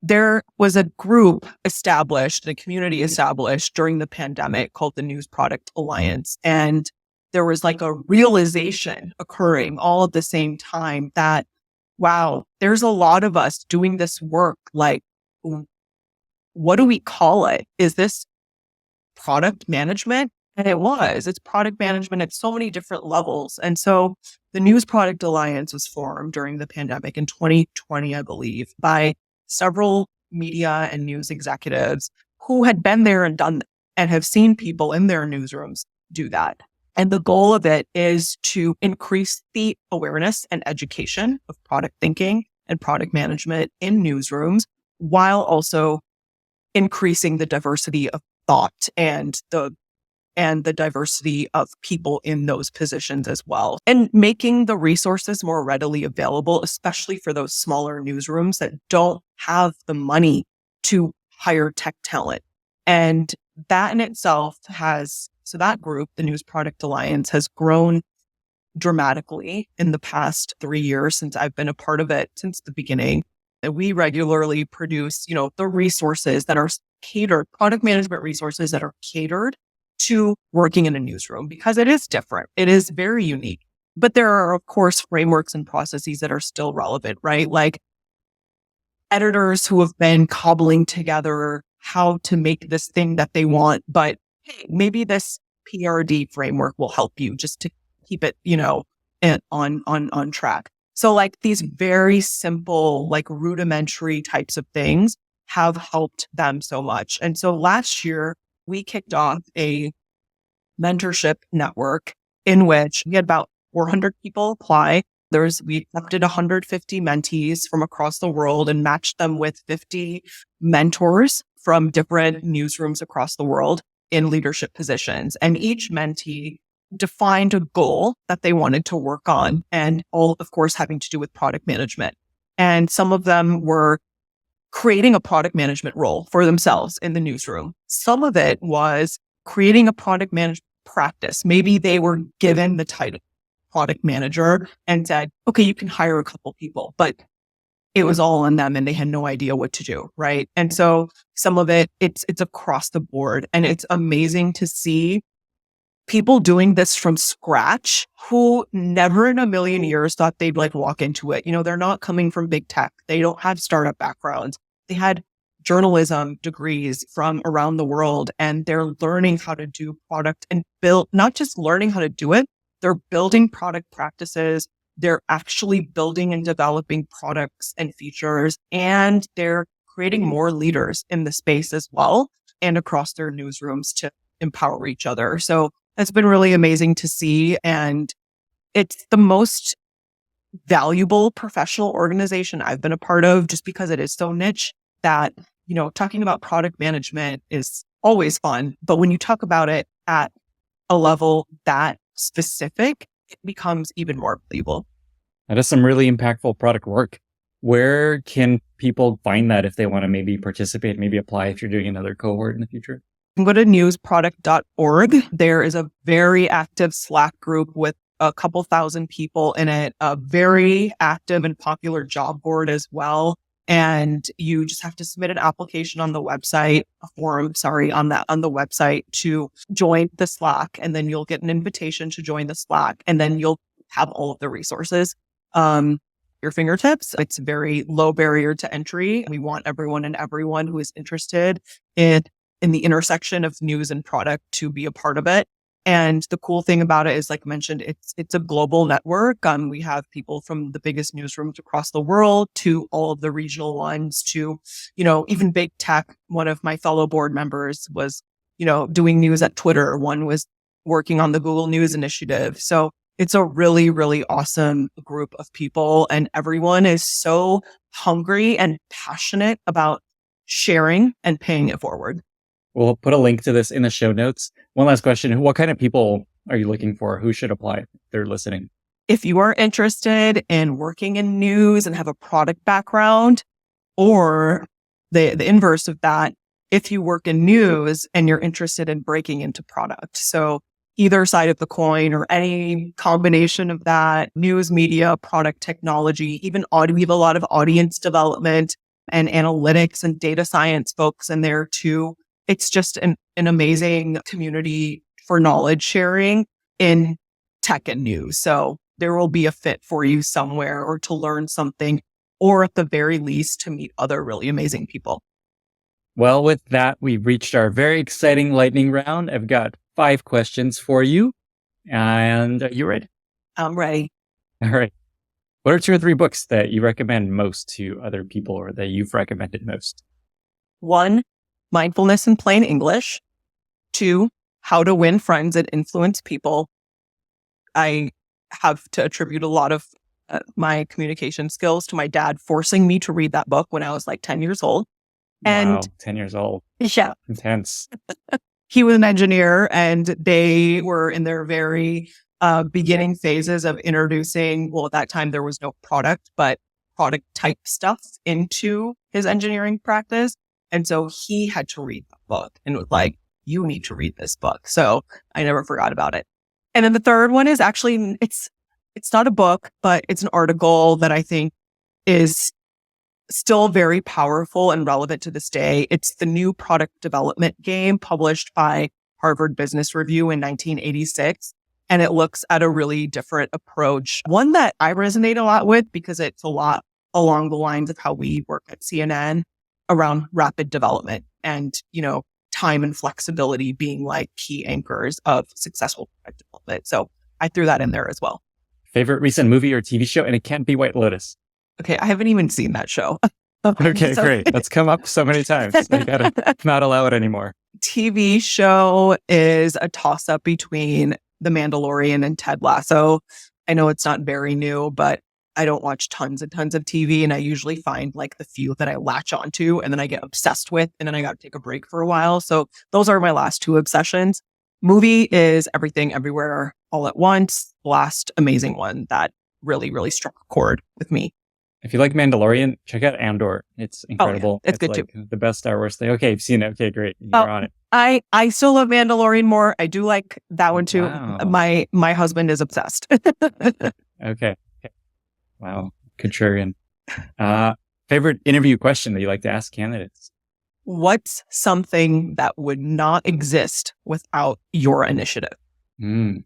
there was a group established, a community established during the pandemic called the News Product Alliance. And there was like a realization occurring all at the same time that, wow, there's a lot of us doing this work. Like, what do we call it? Is this product management? And it was. It's product management at so many different levels. And so the News Product Alliance was formed during the pandemic in 2020, I believe, by several media and news executives who had been there and done that and have seen people in their newsrooms do that. And the goal of it is to increase the awareness and education of product thinking and product management in newsrooms, while also increasing the diversity of thought and the diversity of people in those positions as well, and making the resources more readily available, especially for those smaller newsrooms that don't have the money to hire tech talent. And that in itself so that group, the News Product Alliance, has grown dramatically in the past 3 years since I've been a part of it since the beginning. And we regularly produce, the resources that are catered, product management resources that are catered to working in a newsroom, because it is different. It is very unique. But there are, of course, frameworks and processes that are still relevant, right? Like editors who have been cobbling together how to make this thing that they want, but hey, maybe this PRD framework will help you just to keep it, on track. So like these very simple, like rudimentary types of things have helped them so much. And so last year, we kicked off a mentorship network in which we had about 400 people apply. We accepted 150 mentees from across the world and matched them with 50 mentors from different newsrooms across the world in leadership positions. And each mentee defined a goal that they wanted to work on, and all, of course, having to do with product management. And some of them were creating a product management role for themselves in the newsroom. Some of it was creating a product management practice. Maybe they were given the title product manager and said, okay, you can hire a couple people, but it was all on them and they had no idea what to do. Right. And so some of it's across the board, and it's amazing to see people doing this from scratch who never in a million years thought they'd like walk into it. They're not coming from big tech. They don't have startup backgrounds. They had journalism degrees from around the world, and they're learning how to do product and build, not just learning how to do it. They're building product practices. They're actually building and developing products and features, and they're creating more leaders in the space as well and across their newsrooms to empower each other. So it's been really amazing to see. And it's the most valuable professional organization I've been a part of, just because it is so niche that, talking about product management is always fun. But when you talk about it at a level that specific, it becomes even more valuable. That is some really impactful product work. Where can people find that if they want to maybe participate, maybe apply if you're doing another cohort in the future? Go to newsproduct.org. There is a very active Slack group with a couple thousand people in it, a very active and popular job board as well. And you just have to submit an application on the website, a form, on the website to join the Slack. And then you'll get an invitation to join the Slack. And then you'll have all of the resources your fingertips. It's very low barrier to entry. We want everyone and everyone who is interested in the intersection of news and product to be a part of it. And the cool thing about it is, like I mentioned, it's a global network. We have people from the biggest newsrooms across the world to all of the regional ones to, even big tech. One of my fellow board members was, doing news at Twitter. One was working on the Google News initiative. So it's a really, really awesome group of people, and everyone is so hungry and passionate about sharing and paying it forward. We'll put a link to this in the show notes. One last question. What kind of people are you looking for? Who should apply if they're listening? If you are interested in working in news and have a product background, or the inverse of that, if you work in news and you're interested in breaking into product. So either side of the coin or any combination of that, news, media, product technology, even we have a lot of audience development and analytics and data science folks in there too. It's just an amazing community for knowledge sharing in tech and news. So there will be a fit for you somewhere, or to learn something, or at the very least to meet other really amazing people. Well, with that, we've reached our very exciting lightning round. I've got 5 questions for you. And are you ready? I'm ready. All right. What are 2 or 3 books that you recommend most to other people, or that you've recommended most? 1, Mindfulness in Plain English. 2, How to Win Friends and Influence People. I have to attribute a lot of my communication skills to my dad forcing me to read that book when I was like 10 years old. And wow, 10 years old. Yeah. Intense. He was an engineer, and they were in their very beginning phases of introducing, well, at that time there was no product, but product type stuff into his engineering practice. And so he had to read the book and was like, you need to read this book. So I never forgot about it. And then the third one is actually, it's not a book, but it's an article that I think is still very powerful and relevant to this day. It's the New Product Development Game, published by Harvard Business Review in 1986. And it looks at a really different approach, one that I resonate a lot with because it's a lot along the lines of how we work at CNN around rapid development and, time and flexibility being like key anchors of successful product development. So I threw that in there as well. Favorite recent movie or TV show? And it can't be White Lotus. Okay, I haven't even seen that show. Okay, great. That's come up so many times. I gotta not allow it anymore. TV show is a toss-up between The Mandalorian and Ted Lasso. I know it's not very new, but I don't watch tons and tons of TV, and I usually find like the few that I latch onto and then I get obsessed with, and then I got to take a break for a while. So those are my last 2 obsessions. Movie is Everything Everywhere All at Once. Last amazing one that really, really struck a chord with me. If you like Mandalorian, check out Andor. It's incredible. Yeah, it's good like too. The best Star Wars thing. Okay, you've seen it. Okay, great. You're on it. I still love Mandalorian more. I do like that one too. Wow. My husband is obsessed. Okay. Wow. Contrarian. Favorite interview question that you like to ask candidates? What's something that would not exist without your initiative? And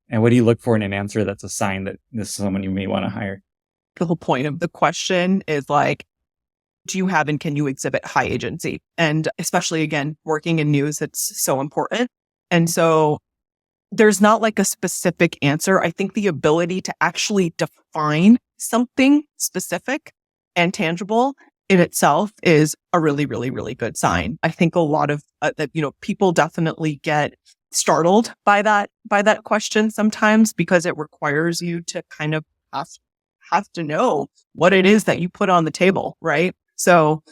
what do you look for in an answer that's a sign that this is someone you may want to hire? The whole point of the question is like, do you have and can you exhibit high agency? And especially, again, working in news, it's so important. And so there's not like a specific answer. I think the ability to actually define something specific and tangible in itself is a really, really, really good sign. I think a lot of people definitely get startled by that question sometimes because it requires you to kind of have to know what it is that you put on the table, right? So,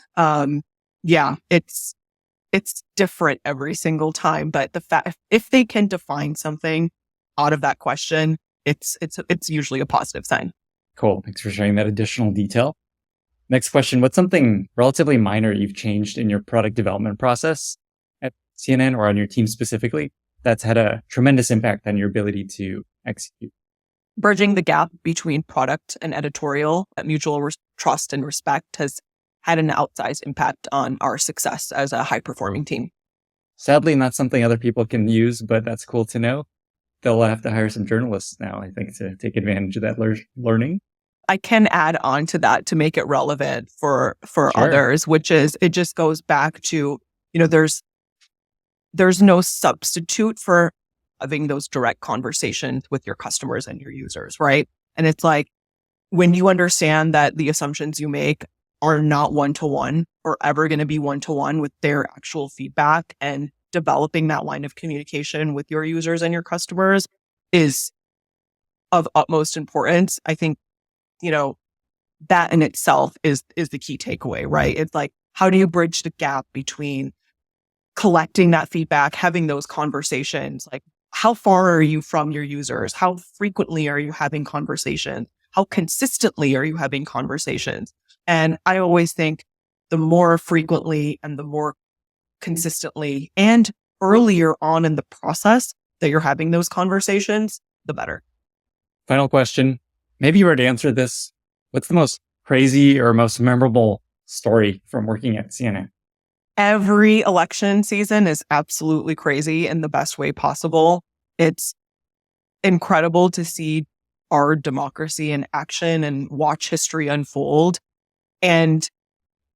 it's different every single time, but the fact if they can define something out of that question, it's usually a positive sign. Cool. Thanks for sharing that additional detail. Next question. What's something relatively minor you've changed in your product development process at CNN or on your team specifically that's had a tremendous impact on your ability to execute? Bridging the gap between product and editorial, that mutual trust and respect has had an outsized impact on our success as a high-performing team. Sadly, not something other people can use, but that's cool to know. they'll have to hire some journalists now, I think, to take advantage of that learning. I can add on to that to make it relevant for Sure. others, which is it just goes back to, there's no substitute for having those direct conversations with your customers and your users, right? And it's like when you understand that the assumptions you make are not one-to-one or ever going to be one-to-one with their actual feedback, and developing that line of communication with your users and your customers is of utmost importance. I think, that in itself is the key takeaway, right? It's like, how do you bridge the gap between collecting that feedback, having those conversations? Like, how far are you from your users? How frequently are you having conversations? How consistently are you having conversations? And I always think the more frequently and the more consistently and earlier on in the process that you're having those conversations, the better. Final question. Maybe you already answered this. What's the most crazy or most memorable story from working at CNN? Every election season is absolutely crazy in the best way possible. It's incredible to see our democracy in action and watch history unfold. And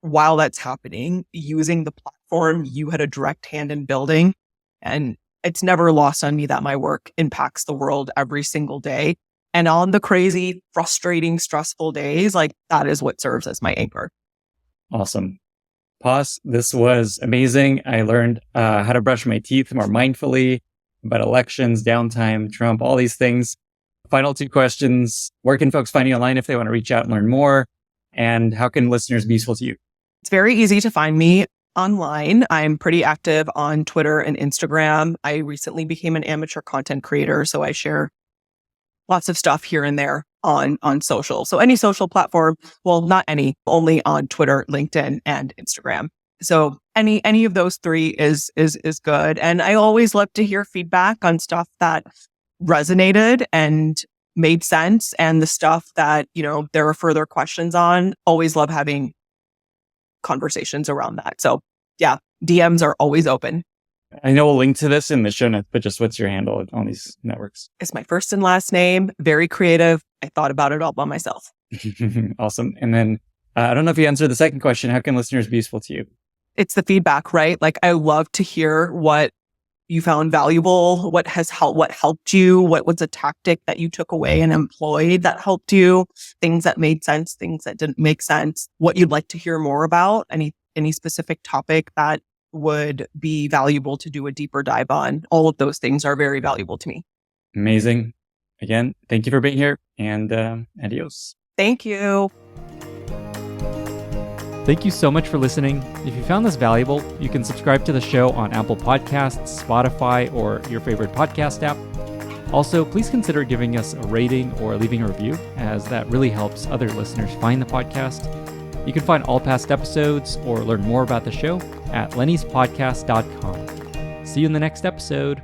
while that's happening, using the platform you had a direct hand in building. And it's never lost on me that my work impacts the world every single day. And on the crazy, frustrating, stressful days, like that is what serves as my anchor. Awesome. Paz, this was amazing. I learned how to brush my teeth more mindfully, about elections, downtime, Trump, all these things. Final two questions. Where can folks find you online if they want to reach out and learn more? And how can listeners be useful to you? It's very easy to find me online. I'm pretty active on Twitter and Instagram. I recently became an amateur content creator, so I share lots of stuff here and there on social. So any social platform, well, not any, only on Twitter, LinkedIn, and Instagram. So any of those three is good. And I always love to hear feedback on stuff that resonated and made sense, and the stuff that, there are further questions on. Always love having conversations around that. So yeah, DMs are always open. I know we'll link to this in the show notes, but just what's your handle on these networks? It's my first and last name. Very creative. I thought about it all by myself. Awesome. And then I don't know if you answered the second question. How can listeners be useful to you? It's the feedback, right? Like, I love to hear what you found valuable, what helped you, what was a tactic that you took away and employed that helped you, things that made sense, things that didn't make sense, what you'd like to hear more about, any specific topic that would be valuable to do a deeper dive on. All of those things are very valuable to me. Amazing. Again, thank you for being here, and adios. Thank you. Thank you so much for listening. If you found this valuable, you can subscribe to the show on Apple Podcasts, Spotify, or your favorite podcast app. Also, please consider giving us a rating or leaving a review, as that really helps other listeners find the podcast. You can find all past episodes or learn more about the show at lennyspodcast.com. See you in the next episode.